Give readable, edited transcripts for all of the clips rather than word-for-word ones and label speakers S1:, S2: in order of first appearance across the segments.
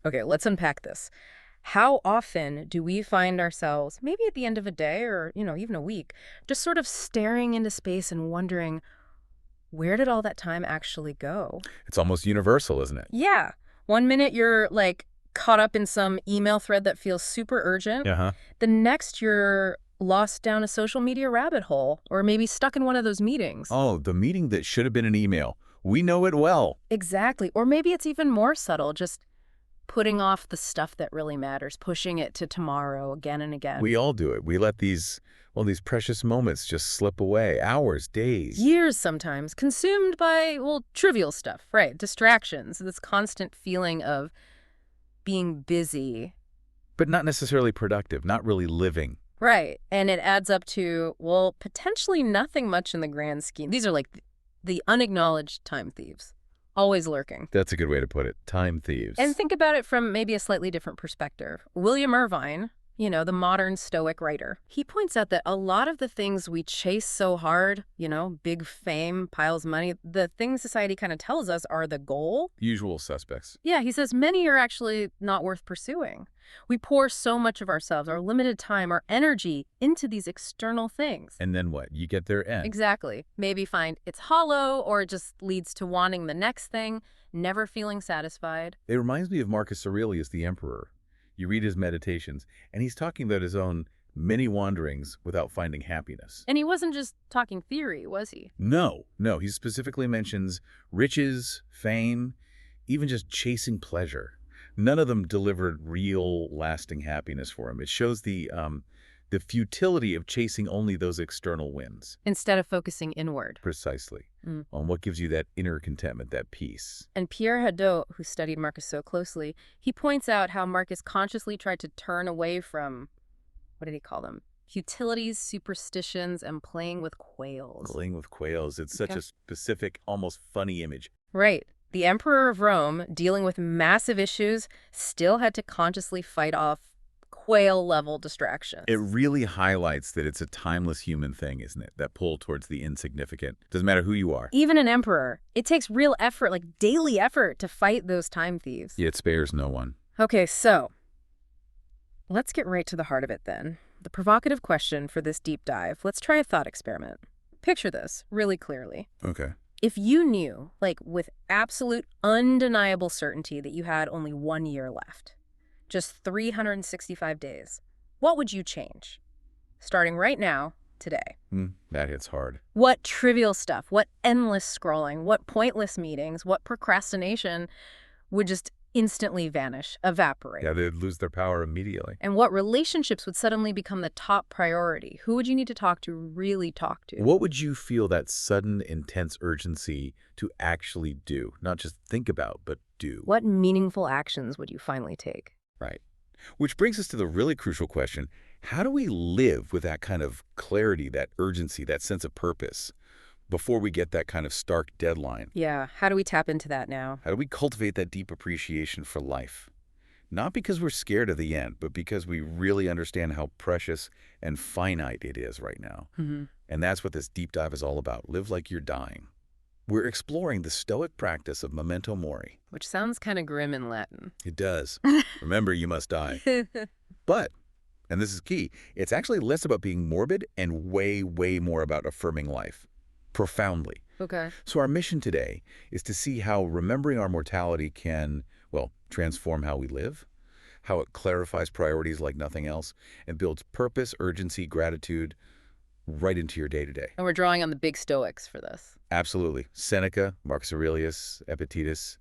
S1: Okay, let's unpack this. How often do we find ourselves, maybe at the end of a day or, even a week, just sort of staring into space and wondering, where did all that time actually go?
S2: It's almost universal, isn't it?
S1: Yeah. One minute you're like caught up in some email thread that feels super urgent.
S2: Uh-huh.
S1: The next you're lost down a social media rabbit hole or maybe stuck in one of those meetings.
S2: Oh, the meeting that should have been an email. We know it well.
S1: Exactly. Or maybe it's even more subtle, just putting off the stuff that really matters, pushing it to tomorrow again and again.
S2: We all do it. We let these precious moments just slip away. Hours, days.
S1: Years sometimes, consumed by, trivial stuff, right? Distractions, this constant feeling of being busy.
S2: But not necessarily productive, not really living.
S1: Right. And it adds up to, potentially nothing much in the grand scheme. These are like the unacknowledged time thieves, always lurking.
S2: That's a good way to put it. Time thieves.
S1: And think about it from maybe a slightly different perspective. William Irvine, the modern Stoic writer, he points out that a lot of the things we chase so hard, big fame, piles of money, the things society kind of tells us are the goal.
S2: Usual suspects.
S1: Yeah, he says many are actually not worth pursuing. We pour so much of ourselves, our limited time, our energy into these external things.
S2: And then what? You get their end.
S1: Exactly. Maybe find it's hollow or it just leads to wanting the next thing, never feeling satisfied.
S2: It reminds me of Marcus Aurelius, the emperor. You read his meditations, and he's talking about his own many wanderings without finding happiness.
S1: And he wasn't just talking theory, was he?
S2: No. He specifically mentions riches, fame, even just chasing pleasure. None of them delivered real, lasting happiness for him. It shows the futility of chasing only those external wins.
S1: Instead of focusing inward.
S2: Precisely. On what gives you that inner contentment, that peace.
S1: And Pierre Hadot, who studied Marcus so closely, he points out how Marcus consciously tried to turn away from, what did he call them? Futilities, superstitions, and playing with quails.
S2: Playing with quails. It's such a specific, almost funny image.
S1: Right. The Emperor of Rome, dealing with massive issues, still had to consciously fight off quail-level distractions.
S2: It really highlights that it's a timeless human thing, isn't it? That pull towards the insignificant. Doesn't matter who you are.
S1: Even an emperor. It takes real effort, like daily effort, to fight those time thieves.
S2: It spares no one.
S1: Okay, so let's get right to the heart of it then. The provocative question for this deep dive. Let's try a thought experiment. Picture this really clearly.
S2: Okay.
S1: If you knew, like with absolute undeniable certainty, that you had only 1 year left, just 365 days, what would you change? Starting right now, today.
S2: That hits hard.
S1: What trivial stuff, what endless scrolling, what pointless meetings, what procrastination would just instantly vanish, evaporate?
S2: Yeah, they'd lose their power immediately.
S1: And what relationships would suddenly become the top priority? Who would you need to talk to, really talk to?
S2: What would you feel that sudden, intense urgency to actually do? Not just think about, but do.
S1: What meaningful actions would you finally take?
S2: Right. Which brings us to the really crucial question. How do we live with that kind of clarity, that urgency, that sense of purpose before we get that kind of stark deadline?
S1: Yeah, how do we tap into that now?
S2: How do we cultivate that deep appreciation for life? Not because we're scared of the end, but because we really understand how precious and finite it is right now. And that's what this deep dive is all about. Live like you're dying. We're exploring the Stoic practice of Memento Mori.
S1: Which sounds kind of grim in Latin.
S2: It does. Remember, you must die. But, and this is key, it's actually less about being morbid and way, way more about affirming life. Profoundly.
S1: Okay.
S2: So our mission today is to see how remembering our mortality can, transform how we live, how it clarifies priorities like nothing else, and builds purpose, urgency, gratitude right into your day-to-day.
S1: And we're drawing on the big Stoics for this.
S2: Absolutely. Seneca, Marcus Aurelius, Epictetus,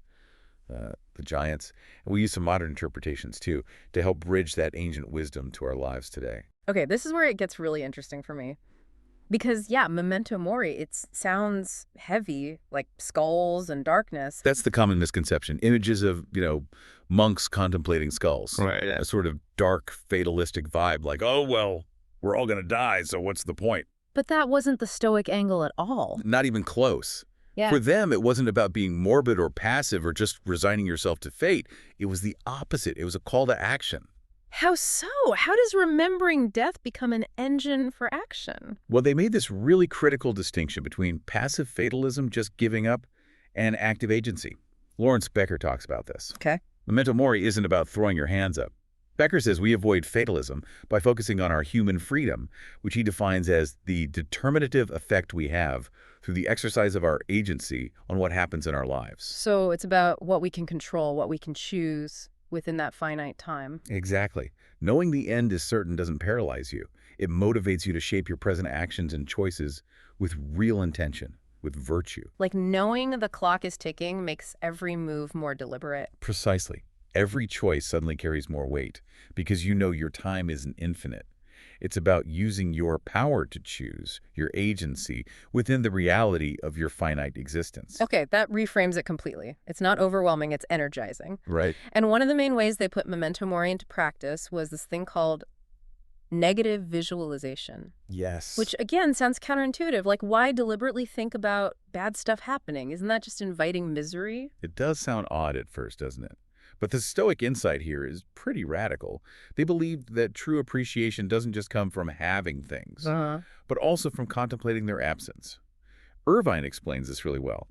S2: the giants. And we use some modern interpretations, too, to help bridge that ancient wisdom to our lives today.
S1: Okay, this is where it gets really interesting for me. Because, Memento Mori, it sounds heavy, like skulls and darkness.
S2: That's the common misconception. Images of, monks contemplating skulls.
S3: Right.
S2: A sort of dark, fatalistic vibe, like, oh, well, we're all going to die, so what's the point?
S1: But that wasn't the Stoic angle at all.
S2: Not even close.
S1: Yeah.
S2: For them, it wasn't about being morbid or passive or just resigning yourself to fate. It was the opposite. It was a call to action.
S1: How so? How does remembering death become an engine for action?
S2: Well, they made this really critical distinction between passive fatalism, just giving up, and active agency. Lawrence Becker talks about this.
S1: Okay.
S2: Memento Mori isn't about throwing your hands up. Becker says we avoid fatalism by focusing on our human freedom, which he defines as the determinative effect we have through the exercise of our agency on what happens in our lives.
S1: So it's about what we can control, what we can choose within that finite time.
S2: Exactly. Knowing the end is certain doesn't paralyze you. It motivates you to shape your present actions and choices with real intention, with virtue.
S1: Like knowing the clock is ticking makes every move more deliberate.
S2: Precisely. Every choice suddenly carries more weight because you know your time isn't infinite. It's about using your power to choose, your agency, within the reality of your finite existence.
S1: Okay, that reframes it completely. It's not overwhelming, it's energizing.
S2: Right.
S1: And one of the main ways they put Memento Mori into practice was this thing called negative visualization,
S2: Yes.
S1: which again sounds counterintuitive. Like, why deliberately think about bad stuff happening? Isn't that just inviting misery?
S2: It does sound odd at first, doesn't it? But the Stoic insight here is pretty radical. They believe that true appreciation doesn't just come from having things,
S1: Uh-huh.
S2: but also from contemplating their absence. Irvine explains this really well.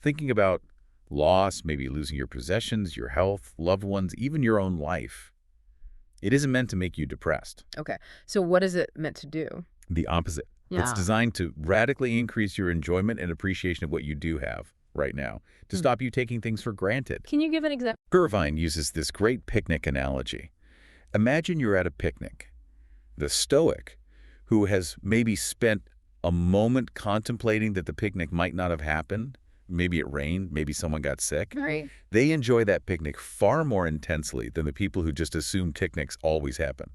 S2: Thinking about loss, maybe losing your possessions, your health, loved ones, even your own life. It isn't meant to make you depressed.
S1: Okay, so what is it meant to do?
S2: The opposite. It's
S1: Yeah.
S2: designed to radically increase your enjoyment and appreciation of what you do have right now, to stop you taking things for granted.
S1: Can you give an example?
S2: Irvine uses this great picnic analogy. Imagine you're at a picnic. The Stoic, who has maybe spent a moment contemplating that the picnic might not have happened, maybe it rained, maybe someone got sick,
S1: Right.
S2: they enjoy that picnic far more intensely than the people who just assume picnics always happen.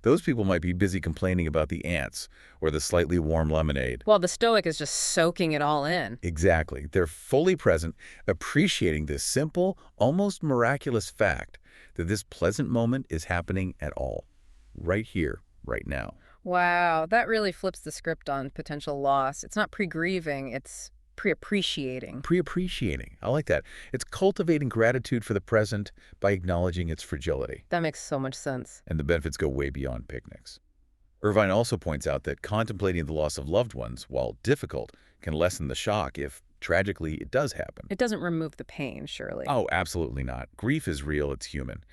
S2: Those people might be busy complaining about the ants or the slightly warm lemonade.
S1: Well, the Stoic is just soaking it all in.
S2: Exactly. They're fully present, appreciating this simple, almost miraculous fact that this pleasant moment is happening at all, right here, right now.
S1: Wow, that really flips the script on potential loss. It's not pre-grieving, it's pre-appreciating.
S2: Pre-appreciating. I like that. It's cultivating gratitude for the present by acknowledging its fragility.
S1: That makes so much sense.
S2: And the benefits go way beyond picnics. Irvine also points out that contemplating the loss of loved ones, while difficult, can lessen the shock if, tragically, it does happen.
S1: It doesn't remove the pain, surely.
S2: Oh, absolutely not. Grief is real, it's human.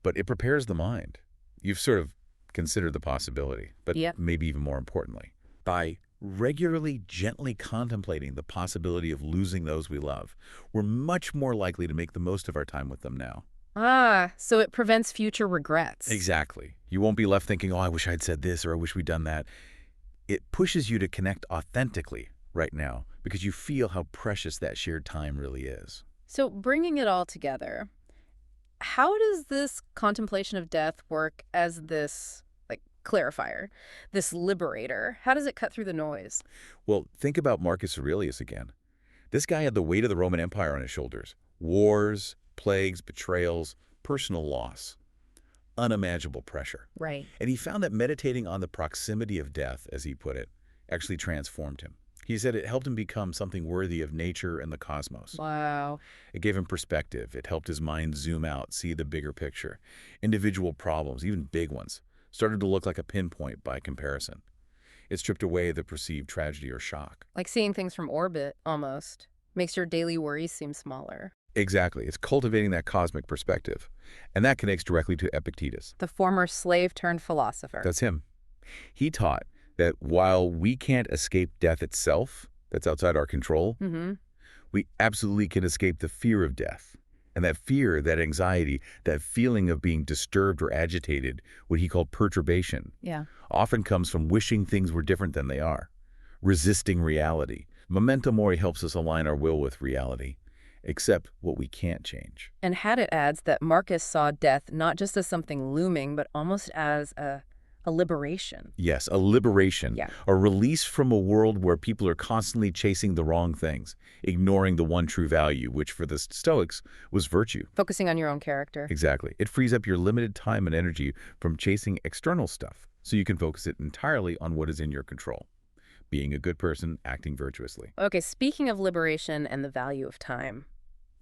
S2: But it prepares the mind. You've sort of considered the possibility, but
S1: Yep.
S2: maybe even more importantly, by regularly, gently contemplating the possibility of losing those we love, we're much more likely to make the most of our time with them now.
S1: Ah, so it prevents future regrets.
S2: Exactly. You won't be left thinking, oh, I wish I'd said this or I wish we'd done that. It pushes you to connect authentically right now because you feel how precious that shared time really is.
S1: So bringing it all together, how does this contemplation of death work as this, like, clarifier, this liberator? How does it cut through the noise?
S2: Well, think about Marcus Aurelius again. This guy had the weight of the Roman Empire on his shoulders. Wars, plagues, betrayals, personal loss. Unimaginable pressure.
S1: Right.
S2: And he found that meditating on the proximity of death, as he put it, actually transformed him. He said it helped him become something worthy of nature and the cosmos.
S1: Wow.
S2: It gave him perspective. It helped his mind zoom out, see the bigger picture. Individual problems, even big ones, started to look like a pinpoint by comparison. It stripped away the perceived tragedy or shock.
S1: Like seeing things from orbit, almost. Makes your daily worries seem smaller.
S2: Exactly. It's cultivating that cosmic perspective. And that connects directly to Epictetus.
S1: The former slave turned philosopher.
S2: That's him. He taught that while we can't escape death itself, that's outside our control, we absolutely can escape the fear of death. And that fear, that anxiety, that feeling of being disturbed or agitated, what he called perturbation,
S1: Yeah.
S2: often comes from wishing things were different than they are, resisting reality. Memento Mori helps us align our will with reality, accept what we can't change.
S1: And Haddett adds that Marcus saw death not just as something looming, but almost as a liberation.
S2: Yes, a liberation,
S1: Yeah.
S2: a release from a world where people are constantly chasing the wrong things, ignoring the one true value, which for the Stoics was virtue.
S1: Focusing on your own character.
S2: Exactly. It frees up your limited time and energy from chasing external stuff, so you can focus it entirely on what is in your control. Being a good person, acting virtuously.
S1: Okay, speaking of liberation and the value of time,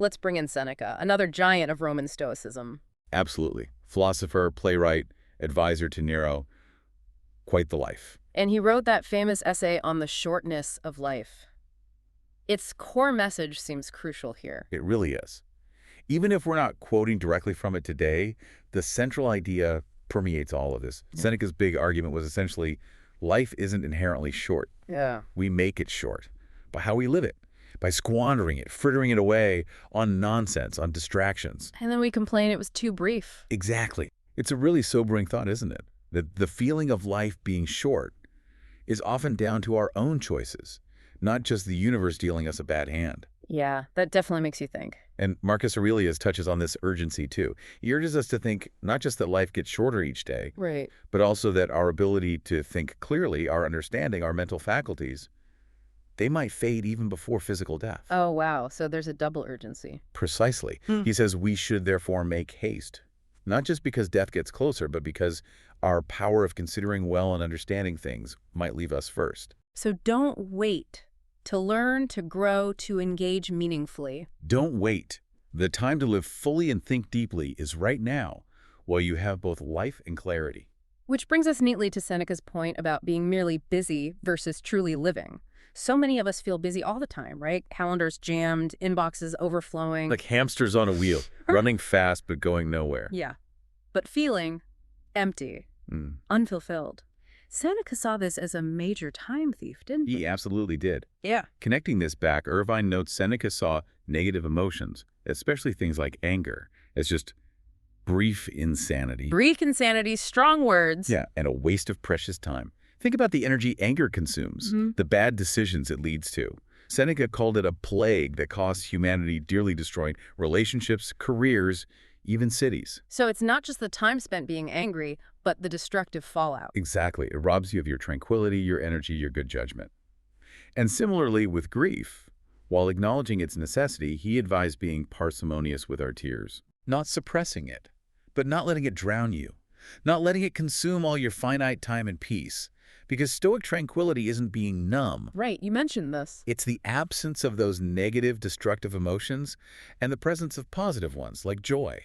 S1: let's bring in Seneca, another giant of Roman Stoicism.
S2: Absolutely. Philosopher, playwright, advisor to Nero. Quite the life.
S1: And he wrote that famous essay on the shortness of life. Its core message seems crucial here.
S2: It really is. Even if we're not quoting directly from it today, the central idea permeates all of this. Seneca's big argument was essentially, life isn't inherently short.
S1: Yeah.
S2: We make it short by how we live it, by squandering it, frittering it away on nonsense, on distractions.
S1: And then we complain it was too brief.
S2: Exactly. It's a really sobering thought, isn't it? That the feeling of life being short is often down to our own choices, not just the universe dealing us a bad hand.
S1: Yeah, that definitely makes you think.
S2: And Marcus Aurelius touches on this urgency too. He urges us to think not just that life gets shorter each day,
S1: Right.
S2: but also that our ability to think clearly, our understanding, our mental faculties, they might fade even before physical death.
S1: Oh, wow. So there's a double urgency.
S2: Precisely. He says we should therefore make haste, not just because death gets closer, but because our power of considering well and understanding things might leave us first.
S1: So don't wait to learn, to grow, to engage meaningfully.
S2: Don't wait. The time to live fully and think deeply is right now, while you have both life and clarity.
S1: Which brings us neatly to Seneca's point about being merely busy versus truly living. So many of us feel busy all the time, right? Calendars jammed, inboxes overflowing.
S2: Like hamsters on a wheel, running fast but going nowhere.
S1: Yeah. But feeling empty, unfulfilled. Seneca saw this as a major time thief, didn't he?
S2: He absolutely did.
S1: Yeah.
S2: Connecting this back, Irvine notes Seneca saw negative emotions, especially things like anger, as just brief insanity.
S1: Brief insanity, strong words.
S2: Yeah, and a waste of precious time. Think about the energy anger consumes, the bad decisions it leads to. Seneca called it a plague that costs humanity dearly, destroying relationships, careers, even cities.
S1: So it's not just the time spent being angry, but the destructive fallout.
S2: Exactly. It robs you of your tranquility, your energy, your good judgment. And similarly with grief, while acknowledging its necessity, he advised being parsimonious with our tears. Not suppressing it, but not letting it drown you. Not letting it consume all your finite time and peace. Because Stoic tranquility isn't being numb.
S1: Right, you mentioned this.
S2: It's the absence of those negative, destructive emotions and the presence of positive ones, like joy.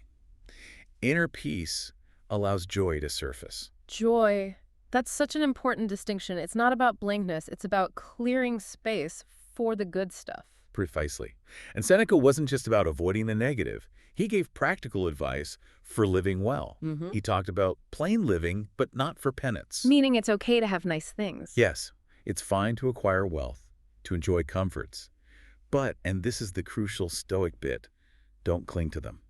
S2: Inner peace allows joy to surface.
S1: Joy. That's such an important distinction. It's not about blankness. It's about clearing space for the good stuff.
S2: Precisely. And Seneca wasn't just about avoiding the negative. He gave practical advice for living well. He talked about plain living, but not for penance.
S1: Meaning it's okay to have nice things.
S2: Yes, it's fine to acquire wealth, to enjoy comforts. But, and this is the crucial Stoic bit, don't cling to them.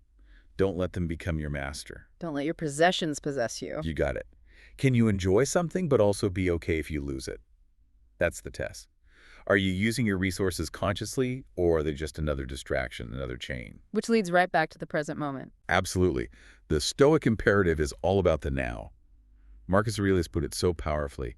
S2: Don't let them become your master.
S1: Don't let your possessions possess you.
S2: You got it. Can you enjoy something but also be okay if you lose it? That's the test. Are you using your resources consciously, or are they just another distraction, another chain?
S1: Which leads right back to the present moment.
S2: Absolutely. The Stoic imperative is all about the now. Marcus Aurelius put it so powerfully.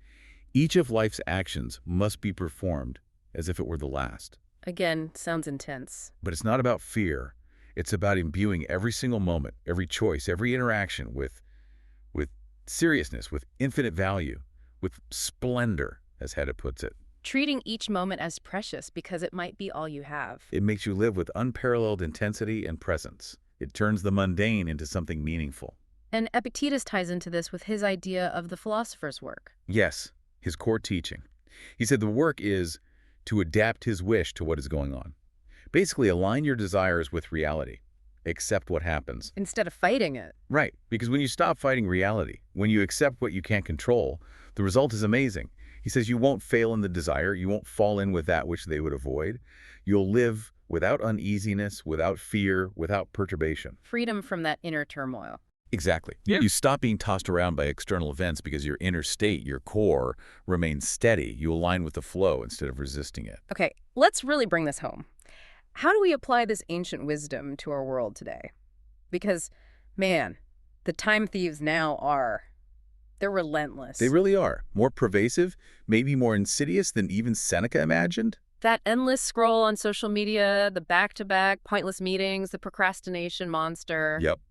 S2: Each of life's actions must be performed as if it were the last.
S1: Again, sounds intense.
S2: But it's not about fear. It's about imbuing every single moment, every choice, every interaction with seriousness, with infinite value, with splendor, as Hedda puts it.
S1: Treating each moment as precious because it might be all you have.
S2: It makes you live with unparalleled intensity and presence. It turns the mundane into something meaningful.
S1: And Epictetus ties into this with his idea of the philosopher's work.
S2: Yes, his core teaching. He said the work is to adapt his wish to what is going on. Basically, align your desires with reality. Accept what happens.
S1: Instead of fighting it.
S2: Right, because when you stop fighting reality, when you accept what you can't control, the result is amazing. He says you won't fail in the desire, you won't fall in with that which they would avoid. You'll live without uneasiness, without fear, without perturbation.
S1: Freedom from that inner turmoil.
S2: Exactly. Yeah. You stop being tossed around by external events because your inner state, your core, remains steady. You align with the flow instead of resisting it.
S1: Okay, let's really bring this home. How do we apply this ancient wisdom to our world today? Because, man, the time thieves now they're relentless.
S2: They really are. More pervasive, maybe more insidious than even Seneca imagined.
S1: That endless scroll on social media, the back-to-back pointless meetings, the procrastination monster.
S2: Yep.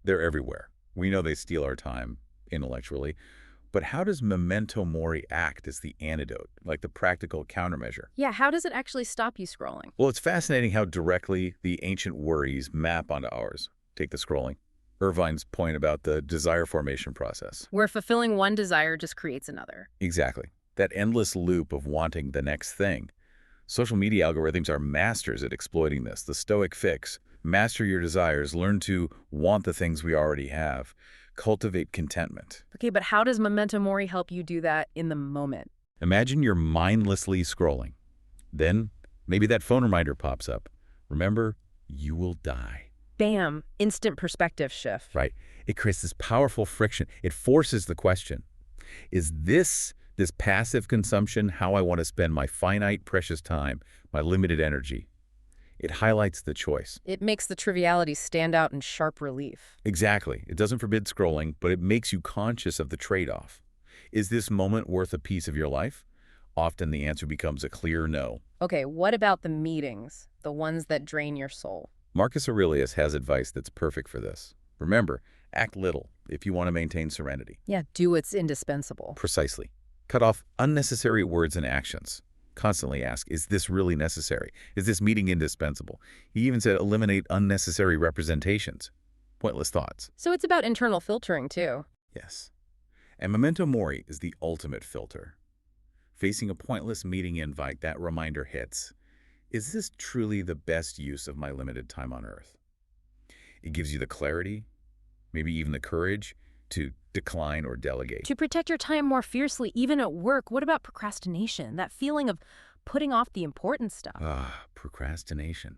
S2: They're everywhere. We know they steal our time intellectually. But how does Memento Mori act as the antidote, like the practical countermeasure?
S1: Yeah, how does it actually stop you scrolling?
S2: Well, it's fascinating how directly the ancient worries map onto ours. Take the scrolling. Irvine's point about the desire formation process.
S1: Where fulfilling one desire just creates another.
S2: Exactly. That endless loop of wanting the next thing. Social media algorithms are masters at exploiting this. The Stoic fix, Master your desires. Learn to want the things we already have. Cultivate contentment.
S1: Okay, but how does Memento Mori help you do that in the moment?
S2: Imagine you're mindlessly scrolling. Then, maybe that phone reminder pops up. Remember, you will die.
S1: Bam! Instant perspective shift.
S2: Right? It creates this powerful friction. It forces the question, is this passive consumption how I want to spend my finite, precious time, my limited energy? It highlights the choice.
S1: It makes the triviality stand out in sharp relief.
S2: Exactly. It doesn't forbid scrolling, but it makes you conscious of the trade-off. Is this moment worth a piece of your life? Often the answer becomes a clear no.
S1: Okay, what about the meetings, the ones that drain your soul?
S2: Marcus Aurelius has advice that's perfect for this. Remember, act little if you want to maintain serenity.
S1: Yeah, do what's indispensable.
S2: Precisely. Cut off unnecessary words and actions. Constantly ask, is this really necessary? Is this meeting indispensable? He even said eliminate unnecessary representations. Pointless thoughts.
S1: So it's about internal filtering, too.
S2: Yes. And Memento Mori is the ultimate filter. Facing a pointless meeting invite, that reminder hits. Is this truly the best use of my limited time on Earth? It gives you the clarity, maybe even the courage, to decline or delegate.
S1: To protect your time more fiercely, even at work, what about procrastination? That feeling of putting off the important stuff.
S2: Procrastination.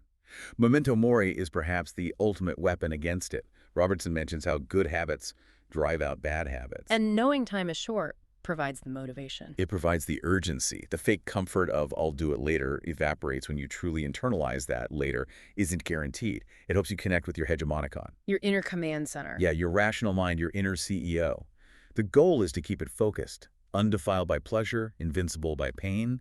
S2: Memento Mori is perhaps the ultimate weapon against it. Robertson mentions how good habits drive out bad habits.
S1: And knowing time is short provides the motivation.
S2: It provides the urgency. The fake comfort of I'll do it later evaporates when you truly internalize that later isn't guaranteed. It helps you connect with your hegemonicon.
S1: Your inner command center.
S2: Yeah, your rational mind, your inner CEO. The goal is to keep it focused, undefiled by pleasure, invincible by pain.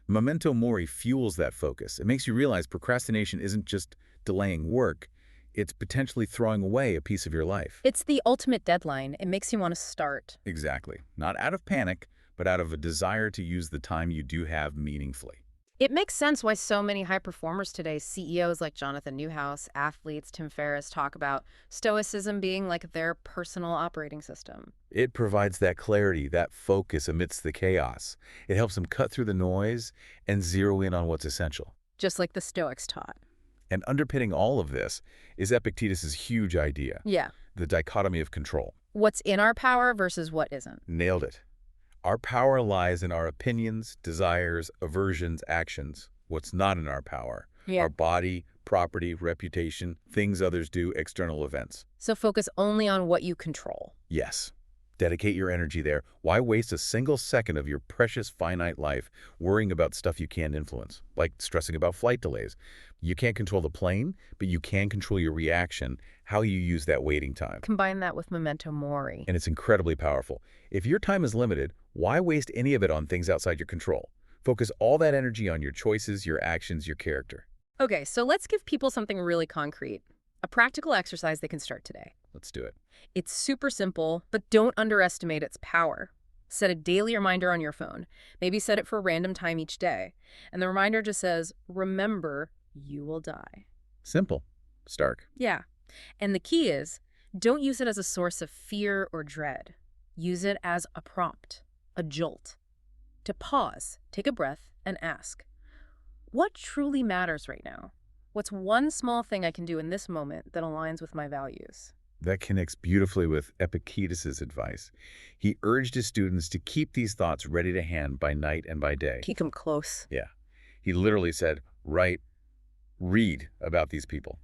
S2: Memento Mori fuels that focus. It makes you realize procrastination isn't just delaying work. It's potentially throwing away a piece of your life.
S1: It's the ultimate deadline. It makes you want to start.
S2: Exactly. Not out of panic, but out of a desire to use the time you do have meaningfully.
S1: It makes sense why so many high performers today, CEOs like Jonathan Newhouse, athletes, Tim Ferriss, talk about Stoicism being like their personal operating system.
S2: It provides that clarity, that focus amidst the chaos. It helps them cut through the noise and zero in on what's essential.
S1: Just like the Stoics taught.
S2: And underpinning all of this is Epictetus's huge idea.
S1: Yeah.
S2: The dichotomy of control.
S1: What's in our power versus what isn't.
S2: Nailed it. Our power lies in our opinions, desires, aversions, actions. What's not in our power.
S1: Yeah.
S2: Our body, property, reputation, things others do, external events.
S1: So focus only on what you control.
S2: Yes. Dedicate your energy there. Why waste a single second of your precious finite life worrying about stuff you can't influence, like stressing about flight delays? You can't control the plane, but you can control your reaction, how you use that waiting time.
S1: Combine that with Memento Mori.
S2: And it's incredibly powerful. If your time is limited, why waste any of it on things outside your control? Focus all that energy on your choices, your actions, your character.
S1: Okay, so let's give people something really concrete. A practical exercise they can start today.
S2: Let's do it.
S1: It's super simple, but don't underestimate its power. Set a daily reminder on your phone. Maybe set it for a random time each day. And the reminder just says, remember, you will die.
S2: Simple. Stark.
S1: Yeah. And the key is, don't use it as a source of fear or dread. Use it as a prompt, a jolt. To pause, take a breath, and ask, what truly matters right now? What's one small thing I can do in this moment that aligns with my values?
S2: That connects beautifully with Epictetus's advice. He urged his students to keep these thoughts ready to hand by night and by day.
S1: Keep them close.
S2: Yeah. He literally said, read about these people.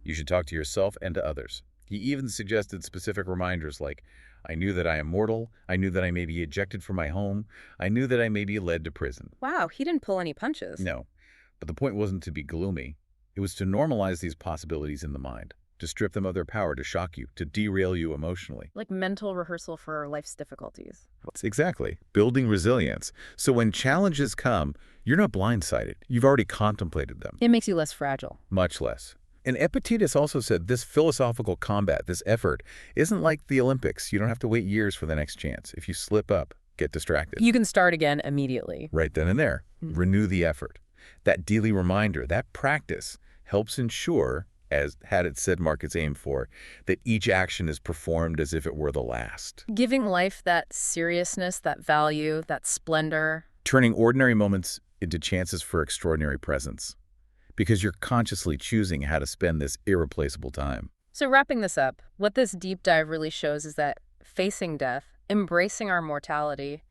S2: You should talk to yourself and to others. He even suggested specific reminders like, I knew that I am mortal. I knew that I may be ejected from my home. I knew that I may be led to prison.
S1: Wow, he didn't pull any punches.
S2: No, but the point wasn't to be gloomy. It was to normalize these possibilities in the mind, to strip them of their power, to shock you, to derail you emotionally.
S1: Like mental rehearsal for life's difficulties.
S2: Exactly. Building resilience. So when challenges come, you're not blindsided. You've already contemplated them.
S1: It makes you less fragile.
S2: Much less. And Epictetus also said this philosophical combat, this effort, isn't like the Olympics. You don't have to wait years for the next chance. If you slip up, get distracted.
S1: You can start again immediately.
S2: Right then and there. Renew the effort. That daily reminder, that practice, helps ensure, as had it said Marcus aimed for, that each action is performed as if it were the last.
S1: Giving life that seriousness, that value, that splendor.
S2: Turning ordinary moments into chances for extraordinary presence. because you're consciously choosing how to spend this irreplaceable time.
S1: So wrapping this up, what this deep dive really shows is that facing death, embracing our mortality,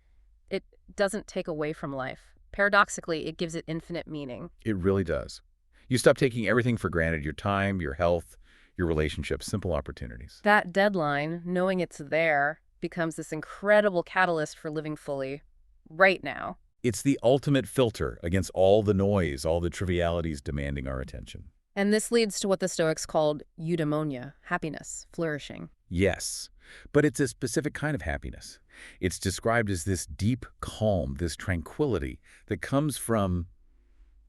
S1: it doesn't take away from life. Paradoxically, it gives it infinite meaning.
S2: It really does. You stop taking everything for granted, your time, your health, your relationships, simple opportunities.
S1: That deadline, knowing it's there, becomes this incredible catalyst for living fully right now.
S2: It's the ultimate filter against all the noise, all the trivialities demanding our attention.
S1: And this leads to what the Stoics called eudaimonia, happiness, flourishing.
S2: Yes, but it's a specific kind of happiness. It's described as this deep calm, this tranquility that comes from,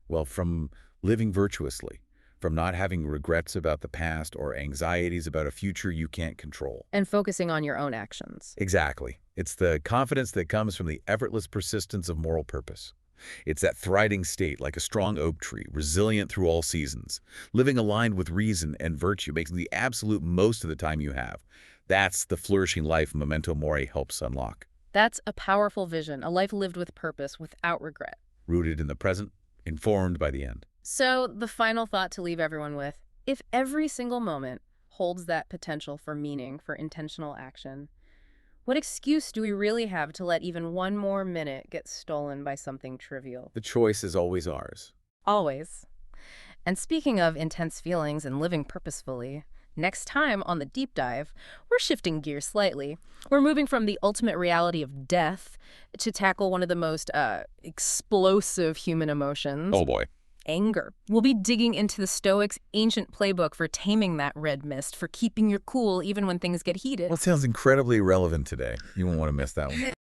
S2: well, from living virtuously, from not having regrets about the past or anxieties about a future you can't control.
S1: And focusing on your own actions.
S2: Exactly. It's the confidence that comes from the effortless persistence of moral purpose. It's that thriving state, like a strong oak tree, resilient through all seasons, living aligned with reason and virtue, making the absolute most of the time you have. That's the flourishing life Memento Mori helps unlock.
S1: That's a powerful vision, a life lived with purpose, without regret.
S2: Rooted in the present, informed by the end.
S1: So, the final thought to leave everyone with, if every single moment holds that potential for meaning, for intentional action, what excuse do we really have to let even one more minute get stolen by something trivial?
S2: The choice is always ours.
S1: Always. And speaking of intense feelings and living purposefully, next time on the deep dive, we're shifting gears slightly. We're moving from the ultimate reality of death to tackle one of the most explosive human emotions.
S2: Oh boy.
S1: Anger. We'll be digging into the Stoics' ancient playbook for taming that red mist, for keeping your cool even when things get heated.
S2: Well, it sounds incredibly relevant today. You won't want to miss that one.